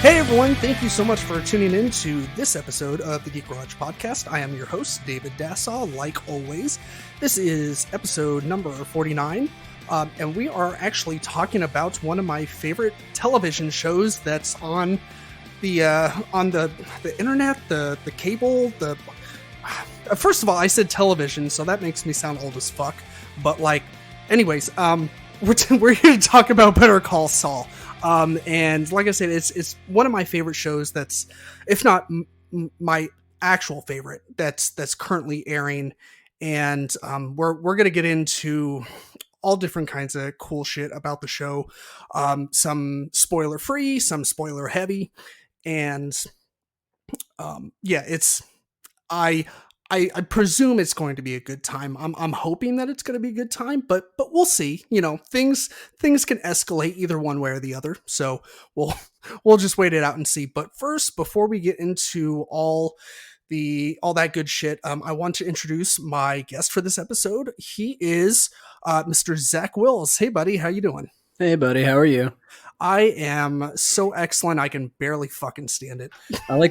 Hey everyone, thank you so much for tuning in to this episode of the Geek Garage Podcast. I am your host, David Dassaw, like always. This is episode number 49, and we are actually talking about one of my favorite television shows that's on the internet, the cable, First of all, I said television, so that makes me sound old as fuck, but anyways, we're here to talk about Better Call Saul. And like I said, it's one of my favorite shows that's, if not my actual favorite, that's currently airing. And we're going to get into all different kinds of cool shit about the show. Some spoiler free, some spoiler heavy. And I presume it's going to be a good time. I'm hoping that it's going to be a good time, but we'll see. You know, things can escalate either one way or the other. So we'll just wait it out and see. But first, before we get into all that good shit, I want to introduce my guest for this episode. He is Mr. Zack Wills. Hey, buddy, how you doing? Hey, buddy, how are you? I am so excellent, I can barely fucking stand it.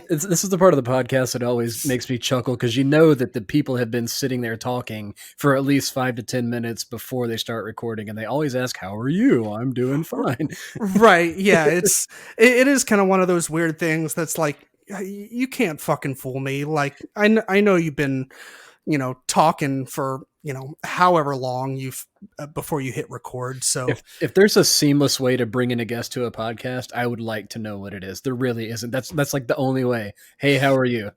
This is the part of the podcast that always makes me chuckle, because you know that the people have been sitting there talking for at least 5 to 10 minutes before they start recording, and they always ask, "How are you?" "I'm doing fine." Right? Yeah, it is kind of one of those weird things that's like, you can't fucking fool me. Like, I know you've been, talking for however long before you hit record. So if there's a seamless way to bring in a guest to a podcast, I would like to know what it is. There really isn't. That's like the only way. Hey, how are you?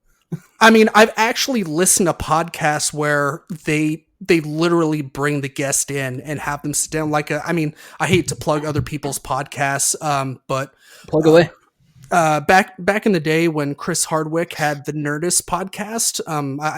I mean, I've actually listened to podcasts where they literally bring the guest in and have them sit down. I hate to plug other people's podcasts, but plug away. Back in the day when Chris Hardwick had the Nerdist podcast,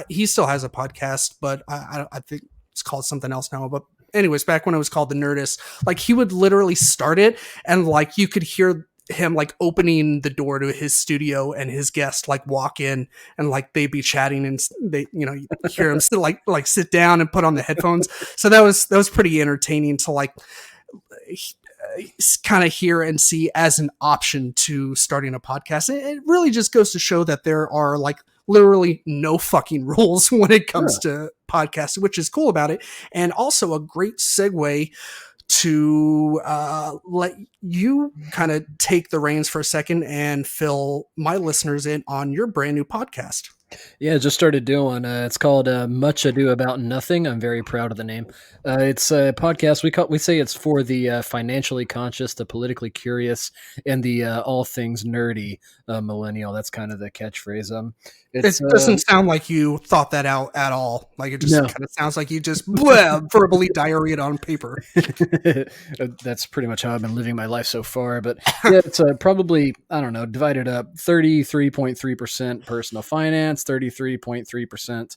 he still has a podcast, but I think it's called something else now. But anyways, back when it was called the Nerdist, he would literally start it, and you could hear him opening the door to his studio, and his guest walk in, and they'd be chatting, and they you hear him sit down and put on the headphones. So that was pretty entertaining to kind of hear and see as an option to starting a podcast. It really just goes to show that there are literally no fucking rules when it comes to podcasting, which is cool about it. And also a great segue to let you kind of take the reins for a second and fill my listeners in on your brand new podcast. Yeah, just started doing. It's called Much Ado About Nothing. I'm very proud of the name. It's a podcast. We say it's for the financially conscious, the politically curious, and the all things nerdy millennial. That's kind of the catchphrase. It doesn't sound like you thought that out at all. It just kind of sounds like you just verbally diarrheaed on paper. That's pretty much how I've been living my life so far. But yeah, it's probably, I don't know, divided up nasty personal finance, 33.3%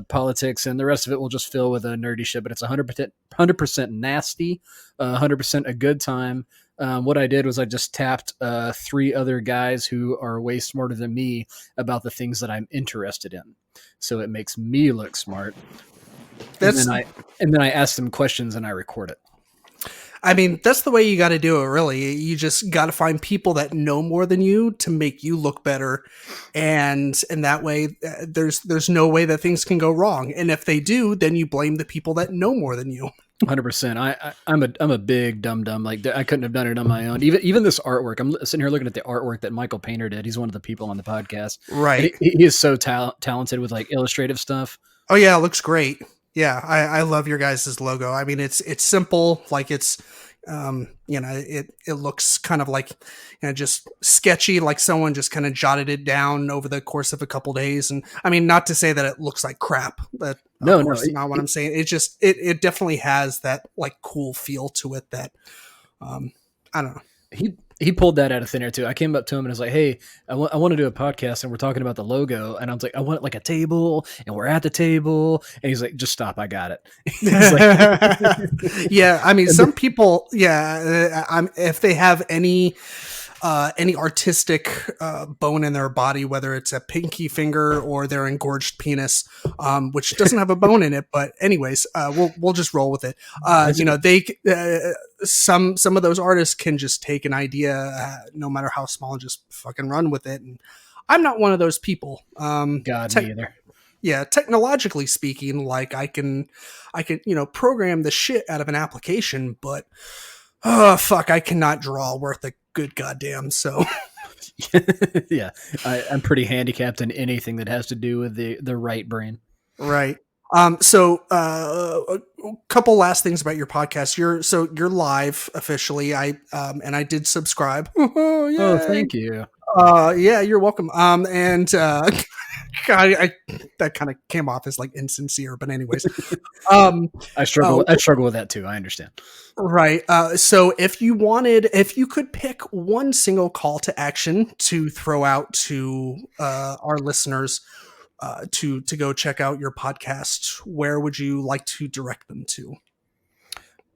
politics, and the rest of it will just fill with a nerdy shit. But it's 100% nasty, 100% a good time. What I did was I just tapped 3 other guys who are way smarter than me about the things that I'm interested in. So it makes me look smart. And then I ask them questions and I record it. I mean, that's the way you got to do it, really. You just got to find people that know more than you to make you look better. And in that way, there's no way that things can go wrong. And if they do, then you blame the people that know more than you. 100%. I'm a big dum-dum. I couldn't have done it on my own. Even this artwork, I'm sitting here looking at the artwork that Michael Painter did. He's one of the people on the podcast. Right. He is so talented with illustrative stuff. Oh yeah, it looks great. Yeah, I love your guys' logo. I mean, it's simple. It's it looks kind of just sketchy. Someone just kind of jotted it down over the course of a couple days. And I mean, not to say that it looks like crap. But no, not what I'm saying. It definitely has that cool feel to it that I don't know. He pulled that out of thin air too. I came up to him and I was like, "Hey, I want to do a podcast, and we're talking about the logo." And I was like, "I want a table, and we're at the table." And he's like, "Just stop, I got it." Yeah, I mean, some people, if they have any any artistic bone in their body, whether it's a pinky finger or their engorged penis, which doesn't have a bone in it. But anyways, we'll just roll with it. Some of those artists can just take an idea, no matter how small, and just fucking run with it. And I'm not one of those people. God, me either. Yeah, technologically speaking, like I can, program the shit out of an application, but oh fuck, I cannot draw worth a good goddamn. So yeah, I'm pretty handicapped in anything that has to do with the right brain. Right. So a couple last things about your podcast. You're live officially. I did subscribe. Oh, thank you. Yeah, you're welcome. God, that kind of came off as like insincere, but anyways, I struggle with that too. I understand. Right. So if you could pick one single call to action to throw out to our listeners to go check out your podcast, where would you like to direct them to?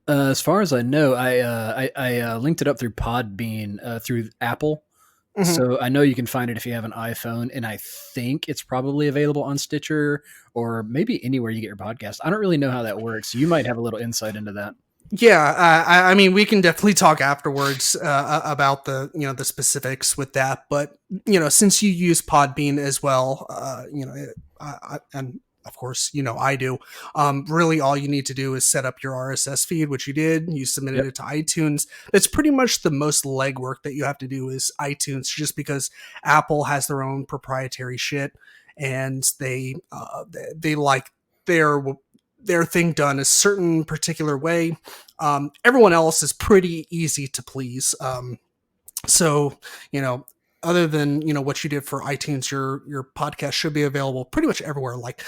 As far as I know, I linked it up through Podbean through Apple. Mm-hmm. So I know you can find it if you have an iPhone, and I think it's probably available on Stitcher or maybe anywhere you get your podcast. I don't really know how that works. You might have a little insight into that. Yeah, I mean, we can definitely talk afterwards about the specifics with that. But since you use Podbean as well, and of course, I do. Really, all you need to do is set up your RSS feed, which you did. You submitted it to iTunes. That's pretty much the most legwork that you have to do is iTunes, just because Apple has their own proprietary shit, and they like their thing done a certain particular way. Everyone else is pretty easy to please. So other than what you did for iTunes, your podcast should be available pretty much everywhere. Like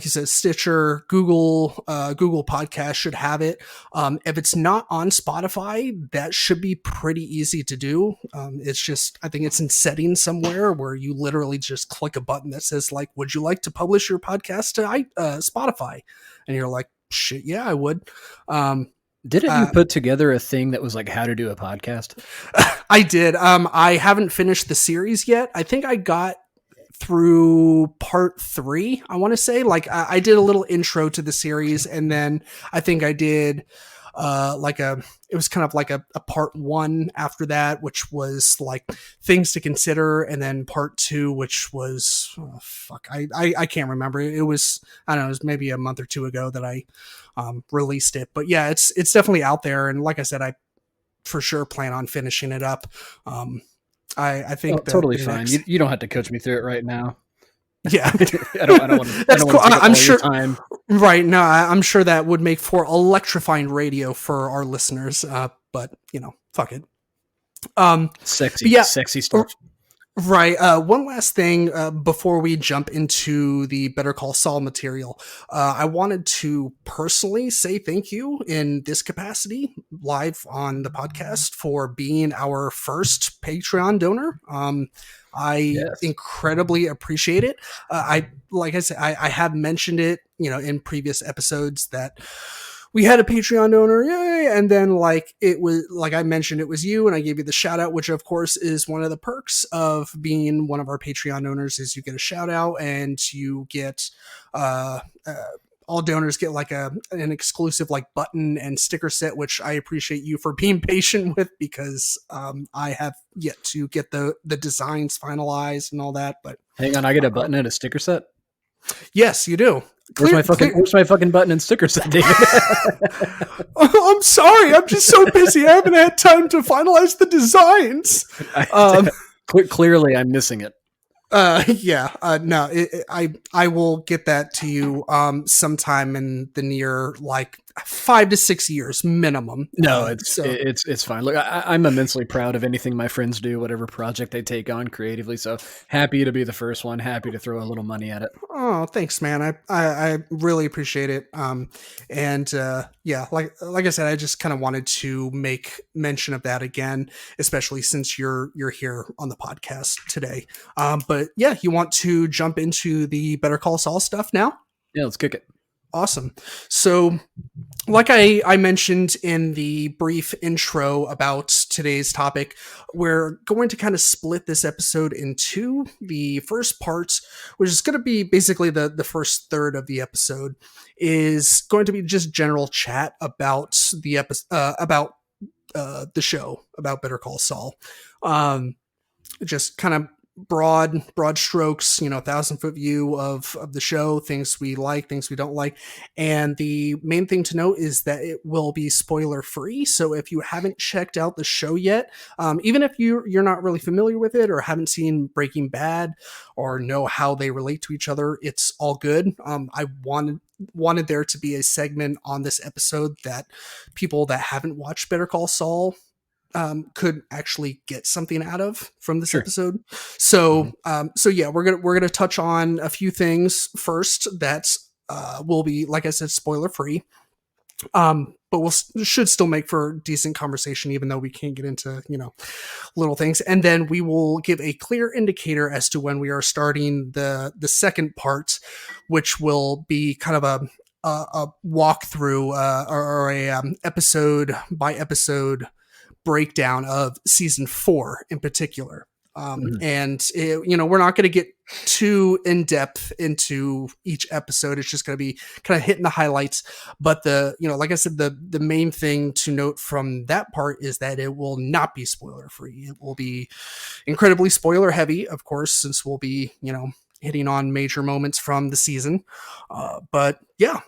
you said, Stitcher, Google Podcast should have it. If it's not on Spotify, that should be pretty easy to do. It's just, I think it's in settings somewhere where you literally just click a button that says like, would you like to publish your podcast to Spotify? And you're like, shit, yeah, I would. Didn't you put together a thing that was like how to do a podcast? I did. I haven't finished the series yet. I think I got through part 3. I want to say I did a little intro to the series, and then I think I did it was kind of like a part 1 after that, which was like things to consider. And then part 2, which was, I can't remember. It was, I don't know, it was maybe a month or 2 ago that I released it, but yeah, it's definitely out there. And like I said, I for sure plan on finishing it up. I think totally fine. You don't have to coach me through it right now. Yeah, I don't want to. That's cool. I'm sure. Time. Right. No, I'm sure that would make for electrifying radio for our listeners. But fuck it. Sexy stuff. Right. One last thing before we jump into the Better Call Saul material. I wanted to personally say thank you in this capacity live on the podcast for being our first Patreon donor. I incredibly appreciate it. Like I said, I have mentioned it, in previous episodes that we had a Patreon donor, yay! And then it was like I mentioned, it was you, and I gave you the shout out, which of course is one of the perks of being one of our Patreon owners is you get a shout out, and you get all donors get an exclusive button and sticker set, which I appreciate you for being patient with, because I have yet to get the designs finalized and all that. But hang on, I get a button and a sticker set? Yes, you do. Where's my fucking button and sticker set, David? I'm sorry. I'm just so busy. I haven't had time to finalize the designs. Clearly, I'm missing it. No, I will get that to you sometime in the near 5 to 6 years minimum. No, it's fine. Look, I'm immensely proud of anything my friends do, whatever project they take on creatively. So happy to be the first one. Happy to throw a little money at it. Oh, thanks, man. I really appreciate it. Yeah, like I said, I just kind of wanted to make mention of that again, especially since you're here on the podcast today. But yeah, you want to jump into the Better Call Saul stuff now? Yeah, let's kick it. Awesome. So, like I mentioned in the brief intro about today's topic, we're going to kind of split this episode into the first part, which is going to be basically the first third of the episode, is going to be just general chat about the episode, about the show, about Better Call Saul. Just kind of broad strokes, 1,000 foot view of the show, things we like, things we don't like. And the main thing to note is that it will be spoiler free. So if you haven't checked out the show yet, even if you're not really familiar with it or haven't seen Breaking Bad or know how they relate to each other, it's all good. I wanted there to be a segment on this episode that people that haven't watched Better Call Saul could actually get something out of from this episode. So, so yeah, we're gonna touch on a few things first that will be, like I said, spoiler free. But should still make for decent conversation, even though we can't get into little things. And then we will give a clear indicator as to when we are starting the second part, which will be kind of a walkthrough or a episode by episode breakdown of season 4 in particular. And we're not going to get too in depth into each episode. It's just going to be kind of hitting the highlights. But like I said, the main thing to note from that part is that it will not be spoiler free. It will be incredibly spoiler heavy, of course, since we'll be, hitting on major moments from the season. But yeah,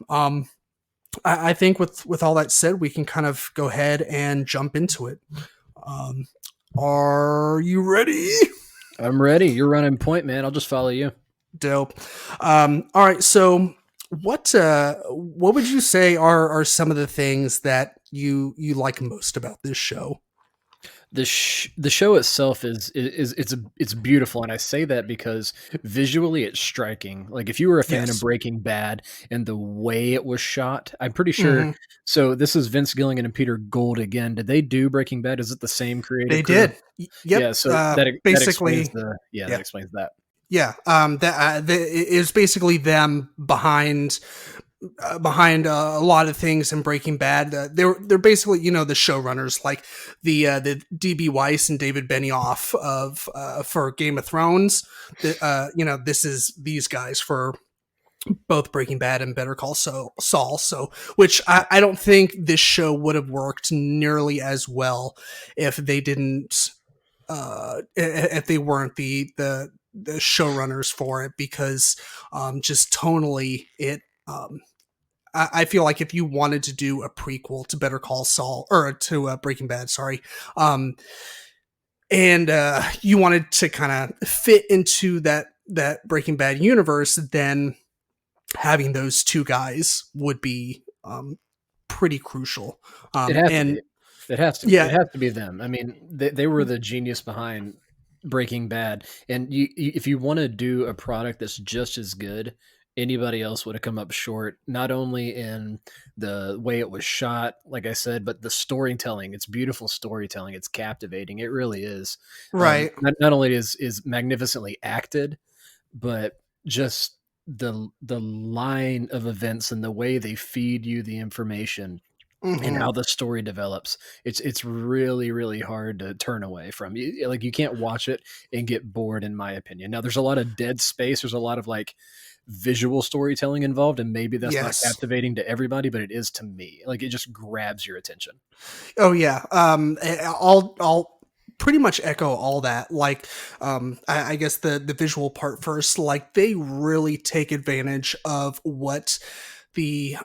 I think with all that said, we can kind of go ahead and jump into it. Are you ready? I'm ready. You're running point, man. I'll just follow you. Dope. All right. So what would you say are some of the things that you like most about this show? The show itself it's beautiful, and I say that because visually it's striking. Like if you were a fan of Breaking Bad and the way it was shot, I'm pretty sure. So this is Vince Gilligan and Peter Gould again. Did they do Breaking Bad? Is it the same creative? They crew? Did. Yep. Yeah. So that explains that explains that. Yeah. It is basically them behind a lot of things in Breaking Bad. They're basically, the showrunners, like the DB Weiss and David Benioff of for Game of Thrones. This is these guys for both Breaking Bad and Better Call Saul. So, which I don't think this show would have worked nearly as well if they didn't, if they weren't the showrunners for it, because just tonally it. I feel like if you wanted to do a prequel to Better Call Saul or to Breaking Bad, and you wanted to kind of fit into that Breaking Bad universe, then having those two guys would be pretty crucial. It has to. Yeah. It has to be them. I mean, they were the genius behind Breaking Bad, and if you want to do a product that's just as good, anybody else would have come up short, not only in the way it was shot, like I said, but the storytelling. It's beautiful storytelling. It's captivating. It really is. Right. Not only is magnificently acted, but just the line of events and the way they feed you the information and how the story develops. It's really, really hard to turn away from. Like you can't watch it and get bored, in my opinion. Now there's a lot of dead space. There's a lot of like visual storytelling involved, and maybe that's not captivating to everybody, but it is to me. Like it just grabs your attention. Oh yeah. I'll pretty much echo all that. Like I guess the visual part first, like they really take advantage of what the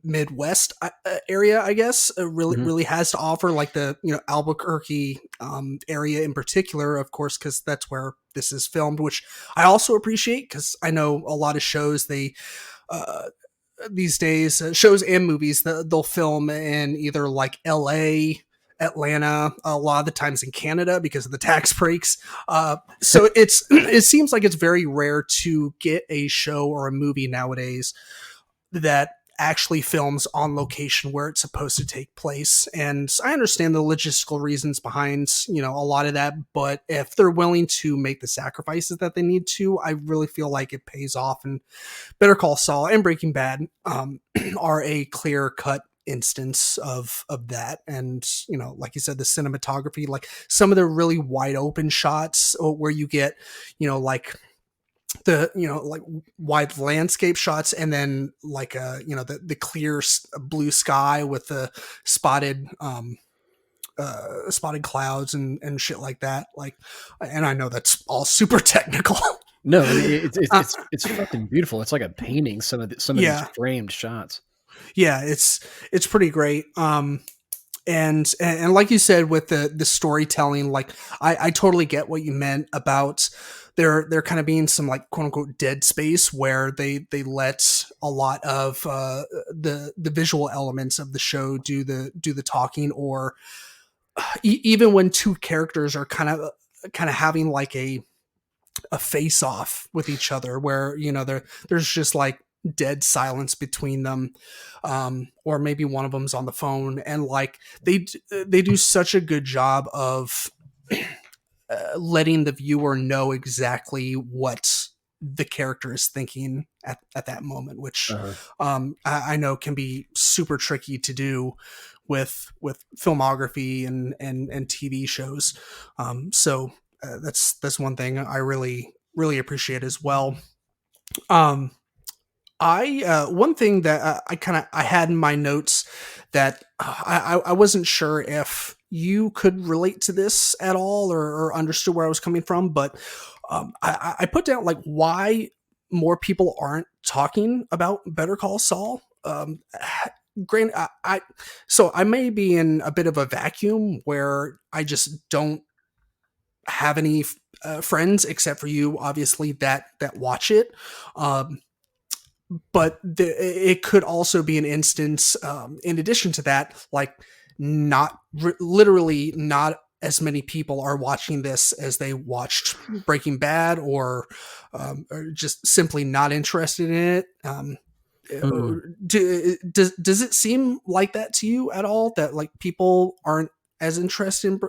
Midwest area, I guess, really has to offer, like the Albuquerque area in particular, of course, because that's where this is filmed, which I also appreciate, because I know a lot of shows these days, shows and movies, they'll film in either like LA, Atlanta, a lot of the times in Canada because of the tax breaks. So it seems like it's very rare to get a show or a movie nowadays that actually films on location where it's supposed to take place. And I understand the logistical reasons behind, a lot of that, but if they're willing to make the sacrifices that they need to, I really feel like it pays off. And Better Call Saul and Breaking Bad are a clear cut instance of that. And like you said, the cinematography, like some of the really wide open shots where you get like the like wide landscape shots, and then like the clear blue sky with the spotted clouds and shit like that. Like, and I know that's all super technical. No, it's fucking beautiful. It's like a painting. Some of these framed shots. Yeah, it's pretty great. And like you said, with the storytelling, like I totally get what you meant about there kind of being some like quote unquote dead space where they let a lot of the visual elements of the show do the talking, or even when two characters are kind of having like a face off with each other, where there's just like dead silence between them, or maybe one of them's on the phone, and like they do such a good job of letting the viewer know exactly what the character is thinking at that moment, which I know can be super tricky to do with filmography and TV shows. So that's one thing I really appreciate as well. One thing that I had in my notes that I wasn't sure if you could relate to this at all, or understood where I was coming from, but I put down like why more people aren't talking about Better Call Saul. Granted, so I may be in a bit of a vacuum where I just don't have any friends except for you, obviously, that watch it. But it could also be an instance, in addition to that, like literally not as many people are watching this as they watched Breaking Bad, or just simply not interested in it. Does it seem like that to you at all, that like people aren't as interested in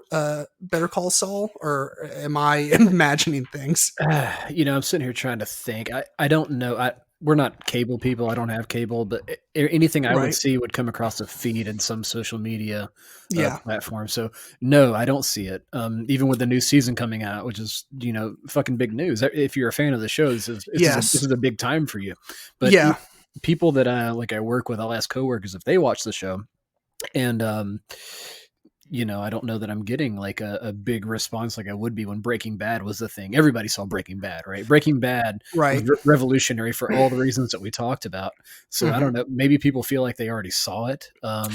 Better Call Saul, or am I imagining things? I'm sitting here trying to think. I don't know. We're not cable people. I don't have cable, but anything I would see would come across a feed in some social media platform. So no, I don't see it. Even with the new season coming out, which is, fucking big news. If you're a fan of the show, this is a big time for you. But people that I work with, I'll ask coworkers if they watch the show, and I don't know that I'm getting like a big response like I would be when Breaking Bad was the thing. Everybody saw Breaking Bad, right? Breaking Bad was revolutionary for all the reasons that we talked about. So I don't know. Maybe people feel like they already saw it. I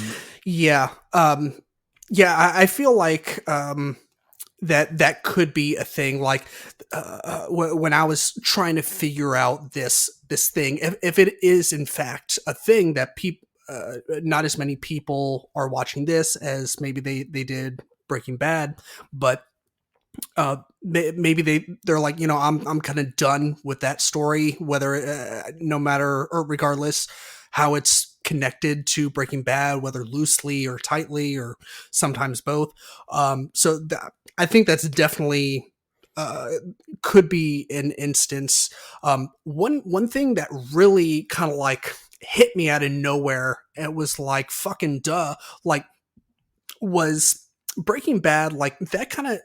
feel like that could be a thing. Like when I was trying to figure out this thing, if it is in fact a thing that people, not as many people are watching this as maybe they did Breaking Bad, but maybe they're like, I'm kind of done with that story, whether no matter or regardless how it's connected to Breaking Bad, whether loosely or tightly or sometimes both. So I think that's definitely could be an instance. One thing that really kind of like hit me out of nowhere, it was like fucking duh, like was Breaking Bad, like that kind of,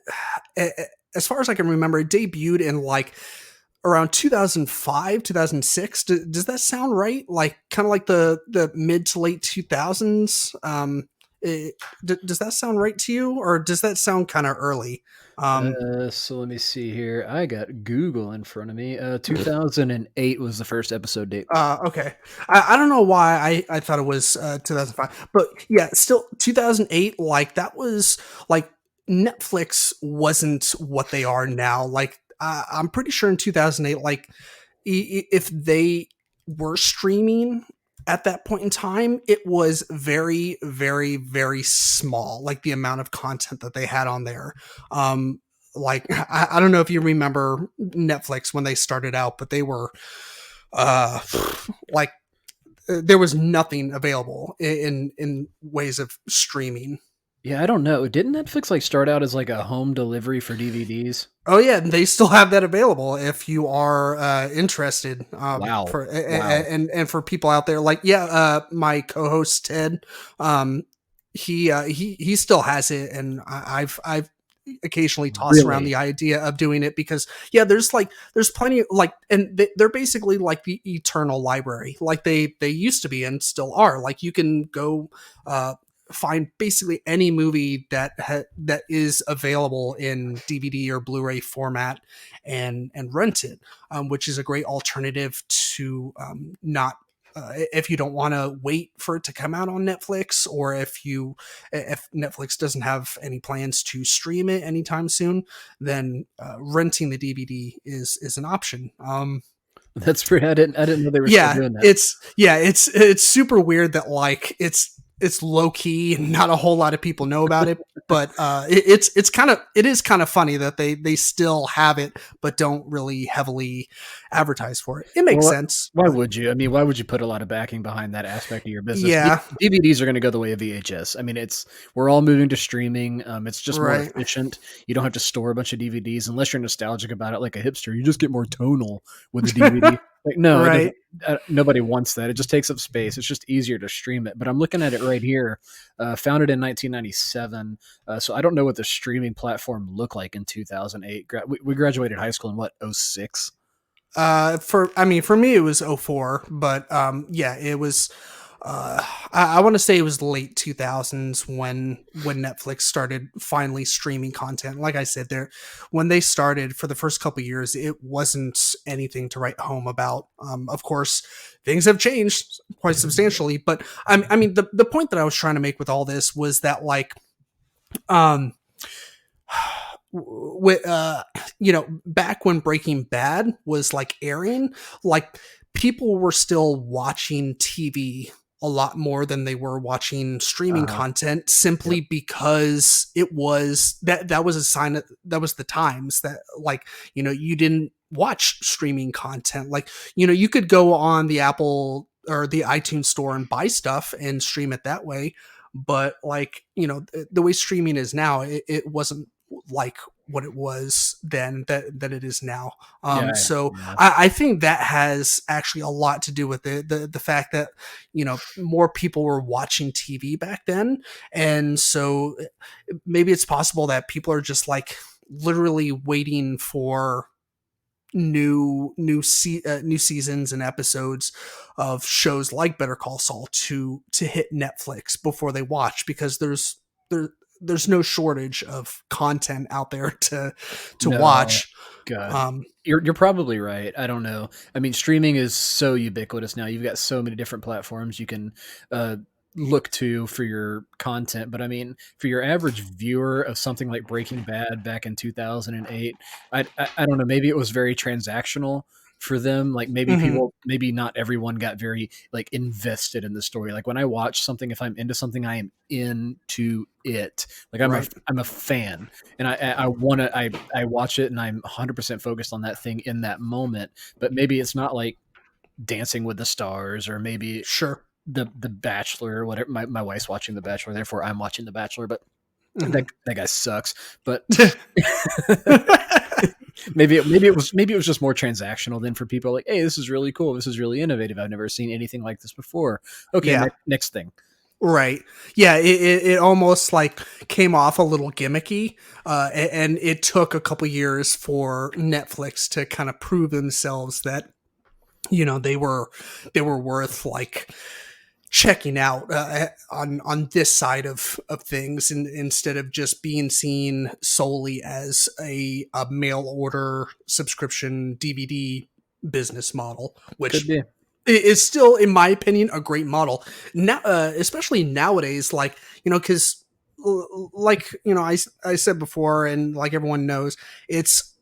as far as I can remember, it debuted in like around 2005 2006. Does that sound right? Like kind of like the mid to late 2000s. Does that sound right to you, or does that sound kind of early? So let me see here. I got Google in front of me. 2008 was the first episode date. Okay. I don't know why I thought it was 2005, but yeah, still 2008. Like that was like Netflix wasn't what they are now. Like I'm pretty sure in 2008, like if they were streaming at that point in time, it was very, very, very small, like the amount of content that they had on there. Like, I don't know if you remember Netflix when they started out, but they were like there was nothing available in ways of streaming. Yeah, I don't know. Didn't Netflix like start out as like a home delivery for DVDs? Oh yeah, and they still have that available if you are interested. Wow. For Wow. and for people out there, like my co-host Ted, um, he still has it, and I've occasionally tossed around Really? the idea of doing it because yeah, there's plenty of, like, and they're basically like the eternal library, like they used to be and still are. Like you can go find basically any movie that is available in DVD or Blu-ray format and rent it, which is a great alternative to not. If you don't want to wait for it to come out on Netflix, or if Netflix doesn't have any plans to stream it anytime soon, then renting the DVD is an option. That's pretty. I didn't know they were still Yeah, doing that. it's super weird that like it's low key and not a whole lot of people know about it, but it is kind of funny that they still have it but don't really heavily advertise for it. It makes Well, sense. why But would you? I mean, why would you put a lot of backing behind that aspect of your business? yeah, DVDs are going to go the way of VHS. I mean, we're all moving to streaming. It's just more right, efficient. You don't have to store a bunch of DVDs unless you're nostalgic about it, like a hipster. You just get more tonal with the DVD. Like, no, it doesn't. right. Nobody wants that. It just takes up space. It's just easier to stream it. But I'm looking at it right here. Founded in 1997. So I don't know what the streaming platform looked like in 2008. We graduated high school in what, '06? For me it was '04, but yeah, it was I want to say it was late 2000s when Netflix started finally streaming content. Like I said, there when they started for the first couple years, it wasn't anything to write home about. Of course, things have changed quite substantially, but I mean the point that I was trying to make with all this was that like um with back when Breaking Bad was like airing, like people were still watching TV a lot more than they were watching streaming Uh-huh. content, Yep. simply because it was that was a sign that was the times that, like, you didn't watch streaming content. Like, you could go on the Apple or the iTunes store and buy stuff and stream it that way, but like, the way streaming is now, it wasn't like what it was then that it is now. Yeah. So Yeah. I think that has actually a lot to do with the fact that more people were watching TV back then, and so maybe it's possible that people are just like literally waiting for new seasons and episodes of shows like Better Call Saul to hit Netflix before they watch, because there's no shortage of content out there to No. watch. God. Um, You're probably right. I don't know. I mean, streaming is so ubiquitous now. You've got so many different platforms you can look to for your content. But I mean, for your average viewer of something like Breaking Bad back in 2008, I don't know. Maybe it was very transactional for them. Like mhm, maybe not everyone got very like invested in the story. Like when I watch something, if I'm into something, I am into it. Like right, I'm a fan, and I want to I watch it and I'm 100% focused on that thing in that moment. But maybe it's not like Dancing with the Stars, or maybe sure. the Bachelor, or whatever. My wife's watching The Bachelor, therefore I'm watching The Bachelor. But Mhm. that guy sucks. But maybe it was just more transactional than for people like, hey, this is really cool. This is really innovative. I've never seen anything like this before. Okay, Yeah, next thing. right. Yeah, it almost like came off a little gimmicky, and it took a couple years for Netflix to kind of prove themselves that they were worth like checking out on this side of things, and instead of just being seen solely as a mail order subscription DVD business model, Could which be. is still, in my opinion, a great model now, especially nowadays. Like, because like I said before, and like everyone knows, it's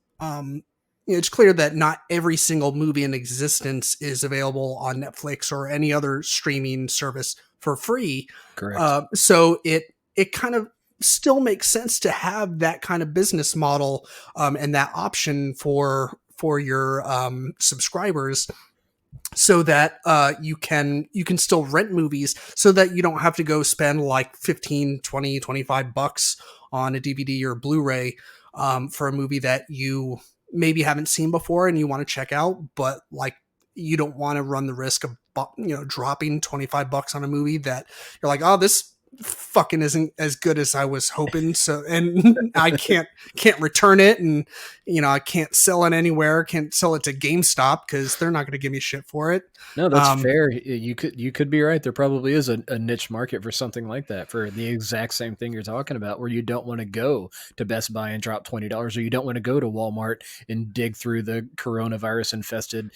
it's clear that not every single movie in existence is available on Netflix or any other streaming service for free. Correct. So it kind of still makes sense to have that kind of business model, and that option for your subscribers, so that you can still rent movies, so that you don't have to go spend like 15, 20, 25 bucks on a DVD or Blu-ray for a movie that you maybe haven't seen before and you want to check out, but like you don't want to run the risk of dropping 25 bucks on a movie that you're like, oh, this fucking isn't as good as I was hoping. So, and I can't return it, and I can't sell it anywhere. Can't sell it to GameStop because they're not going to give me shit for it. No, that's fair. You could be right. There probably is a niche market for something like that, for the exact same thing you're talking about, where you don't want to go to Best Buy and drop $20, or you don't want to go to Walmart and dig through the coronavirus infested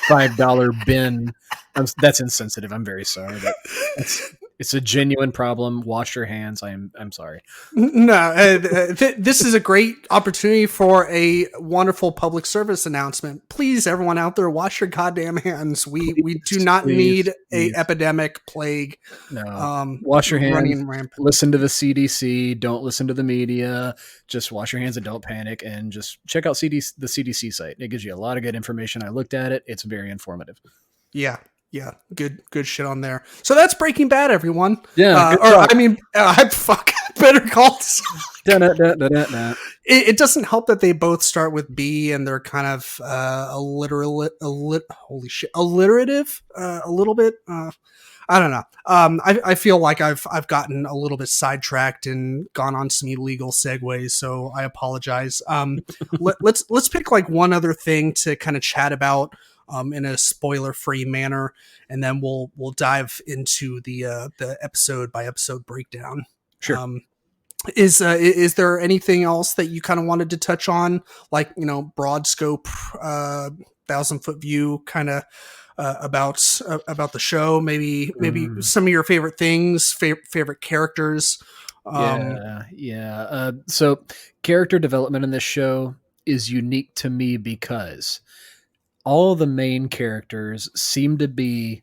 $5 bin. That's insensitive. I'm very sorry. But it's a genuine problem. Wash your hands. I'm sorry. No, this is a great opportunity for a wonderful public service announcement. Please, everyone out there, wash your goddamn hands. We do not need a epidemic plague. No, wash your hands. Running rampant. Listen to the CDC. Don't listen to the media. Just wash your hands and don't panic. And just check out the CDC site. It gives you a lot of good information. I looked at it. It's very informative. Yeah. Yeah, good shit on there. So that's Breaking Bad, everyone. Yeah, fuck, Better Call Saul. It doesn't help that they both start with B and they're kind of alliterative, a little bit. I don't know. I feel like I've gotten a little bit sidetracked and gone on some illegal segues, so I apologize. Let's pick like one other thing to kind of chat about in a spoiler-free manner, and then we'll dive into the episode by episode breakdown. Sure. Is there anything else that you kind of wanted to touch on, like broad scope, 1,000-foot view, kind of about the show? Maybe some of your favorite things, favorite characters. So character development in this show is unique to me because all the main characters seem to be,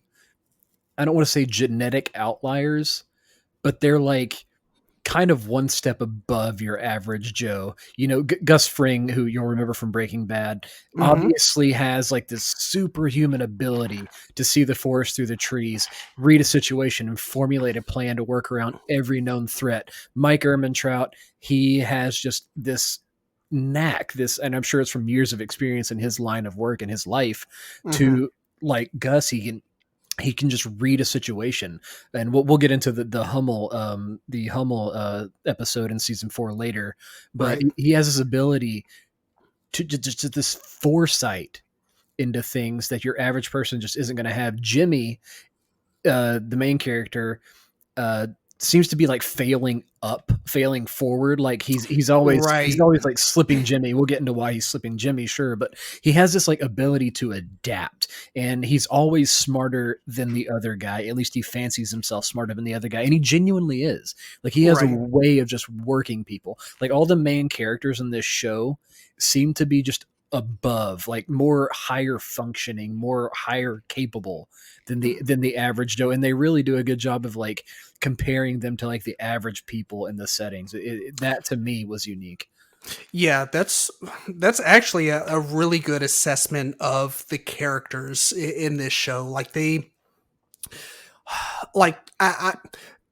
I don't want to say genetic outliers, but they're like kind of one step above your average Joe. Gus Fring, who you'll remember from Breaking Bad, obviously has like this superhuman ability to see the forest through the trees, read a situation, and formulate a plan to work around every known threat. Mike Ehrmantraut, he has just this knack, and I'm sure it's from years of experience in his line of work and his life, to like Gus, he can just read a situation, and we'll get into the Hummel episode in season 4 later, but right. He has this ability to just this foresight into things that your average person just isn't going to have. Jimmy, the main character, seems to be like failing forward. Like he's always like slipping Jimmy. We'll get into why he's slipping Jimmy, sure, but he has this like ability to adapt, and he's always smarter than the other guy. At least he fancies himself smarter than the other guy, and he genuinely is. Like he has a way of just working people. Like all the main characters in this show seem to be just above, like more higher functioning, more higher capable than the average Joe, and they really do a good job of like comparing them to like the average people in the settings. That to me was unique. Yeah, that's actually a really good assessment of the characters in this show. Like they, like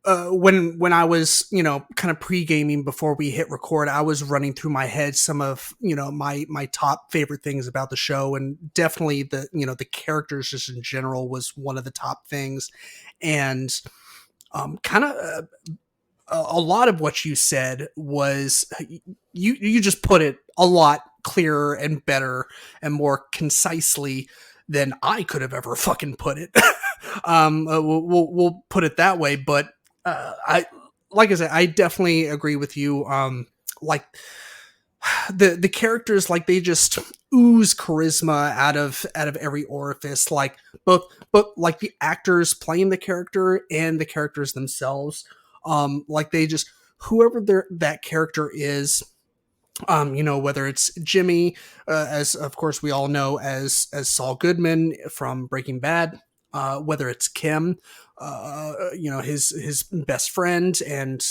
when I was, kind of pre-gaming before we hit record, I was running through my head some of, my top favorite things about the show, and definitely the characters just in general was one of the top things. And kind of a lot of what you said was you just put it a lot clearer and better and more concisely than I could have ever fucking put it. We'll put it that way, but like I said, I definitely agree with you. Like the characters, like they just ooze charisma out of every orifice. Like both like the actors playing the character and the characters themselves. Like they just, whoever that character is, whether it's Jimmy, as of course we all know as Saul Goodman from Breaking Bad, whether it's Kim, his best friend and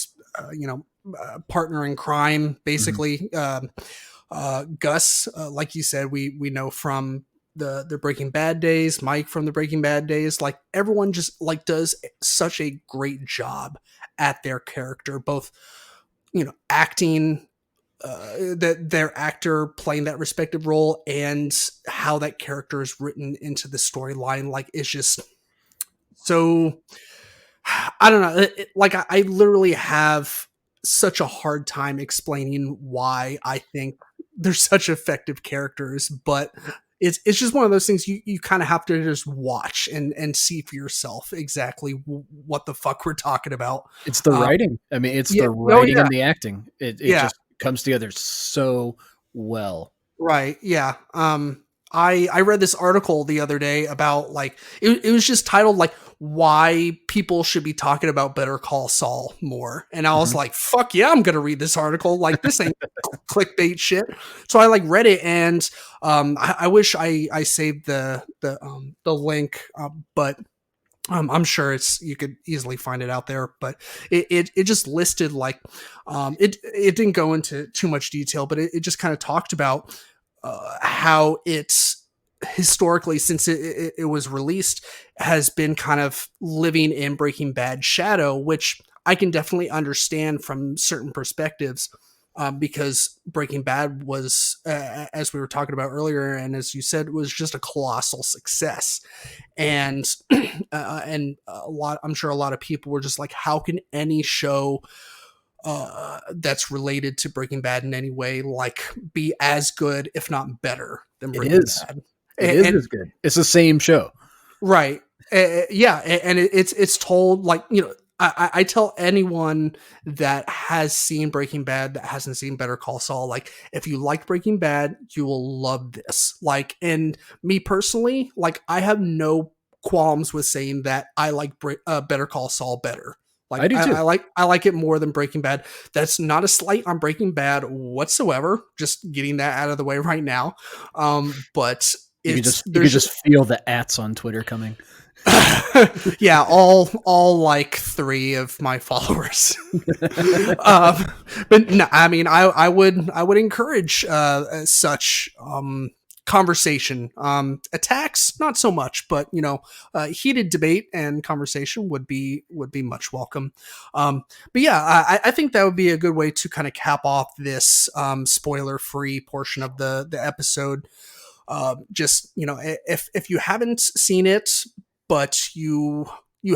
partner in crime, basically. Gus, like you said, we know from the Breaking Bad days, Mike from the Breaking Bad days, like everyone just like does such a great job at their character, both, acting, that their actor playing that respective role, and how that character is written into the storyline. Like it's just so, I don't know. Like I literally have such a hard time explaining why I think they're such effective characters, but it's just one of those things you kind of have to just watch and see for yourself exactly what the fuck we're talking about. It's the writing. I mean, it's Yeah, the oh writing yeah, and the acting. It yeah, just comes together so well. right, yeah. I read this article the other day about like it was just titled like why people should be talking about Better Call Saul more, and I was Mhm. like, fuck yeah, I'm gonna read this article. Like this ain't clickbait shit. So I like read it, and I wish I saved the link, but I'm sure you could easily find it out there, but it just listed like, it didn't go into too much detail, but it just kind of talked about how it's historically, since it was released, has been kind of living in Breaking Bad shadow, which I can definitely understand from certain perspectives. Because Breaking Bad was, as we were talking about earlier, and as you said, was just a colossal success, and and I'm sure a lot of people were just like, how can any show that's related to Breaking Bad in any way like be as good, if not better, than It Breaking is. Bad? It is And as good. It's the same show. right, yeah, and it's told like, I tell anyone that has seen Breaking Bad that hasn't seen Better Call Saul, like if you like Breaking Bad, you will love this. Like, and me personally, like I have no qualms with saying that I like Better Call Saul better. I Like do too. I like it more than Breaking Bad. That's not a slight on Breaking Bad whatsoever. Just getting that out of the way right now. But You could there's just feel the ats on Twitter coming. yeah, all like three of my followers. um, but no, I mean, I would encourage such conversation. Attacks, not so much, but heated debate and conversation would be much welcome. But yeah, I think that would be a good way to kind of cap off this spoiler free portion of the episode. Just if you haven't seen it, but you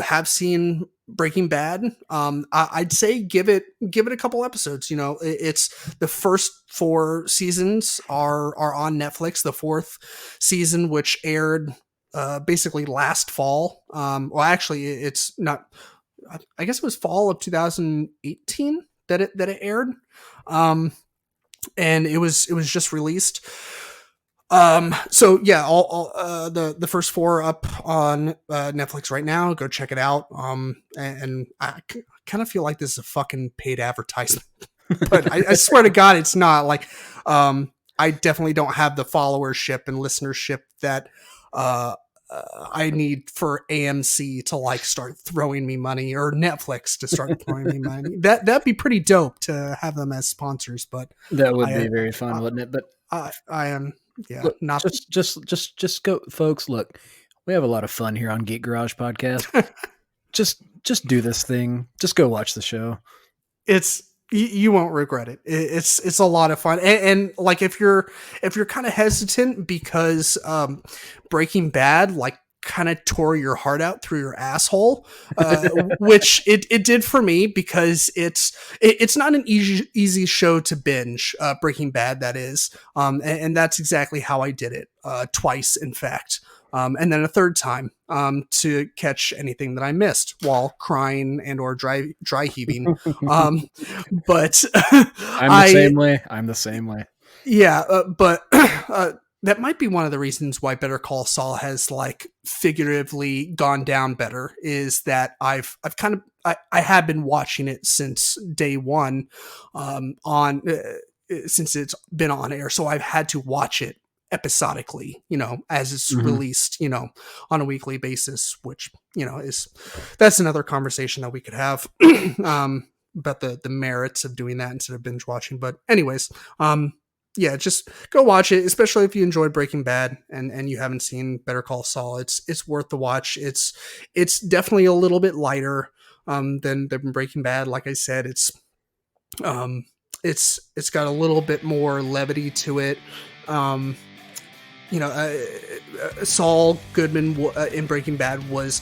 have seen Breaking Bad, I'd say give it a couple episodes. It's the first 4 seasons are on Netflix. The 4th season, which aired basically last fall. Well, actually, it's not. I guess it was fall of 2018 that it aired, and it was just released. So yeah, all the first 4 up on Netflix right now. Go check it out. And I kind of feel like this is a fucking paid advertisement, but I swear to God, it's not. Like, I definitely don't have the followership and listenership that I need for AMC to like start throwing me money, or Netflix to start throwing me money. That'd be pretty dope to have them as sponsors, but That would I be very fun, wouldn't it? But I am. Yeah, look, not just go, folks. Look, we have a lot of fun here on Geek Garage Podcast. just do this thing. Just go watch the show. it's you won't regret it. It's a lot of fun, and like if you're kind of hesitant because Breaking Bad like kind of tore your heart out through your asshole, which it did for me, because it's not an easy show to binge. Breaking Bad, that is, and that's exactly how I did it, twice in fact. And then a third time to catch anything that I missed while crying and or dry heaving. But I'm the same way. yeah, but that might be one of the reasons why Better Call Saul has like figuratively gone down better, is that I've kind of I have been watching it since day one, on since it's been on air, so I've had to watch it episodically, as it's released, on a weekly basis, which, that's another conversation that we could have, about the merits of doing that instead of binge watching. But anyways, yeah, just go watch it, especially if you enjoyed Breaking Bad and you haven't seen Better Call Saul. It's worth the watch. It's definitely a little bit lighter than Breaking Bad. Like I said, um it's got a little bit more levity to it. Um, Saul Goodman in Breaking Bad was,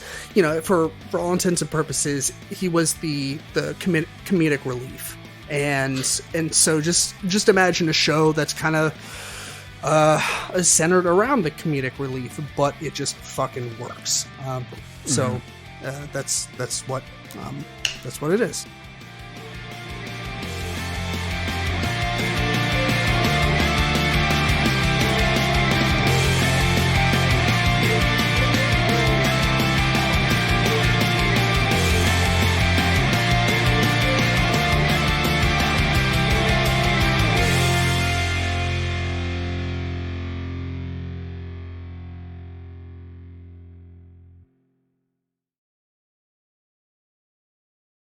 for all intents and purposes, he was the comedic relief. And so just imagine a show that's kind of centered around the comedic relief, but it just fucking works. So that's what it is.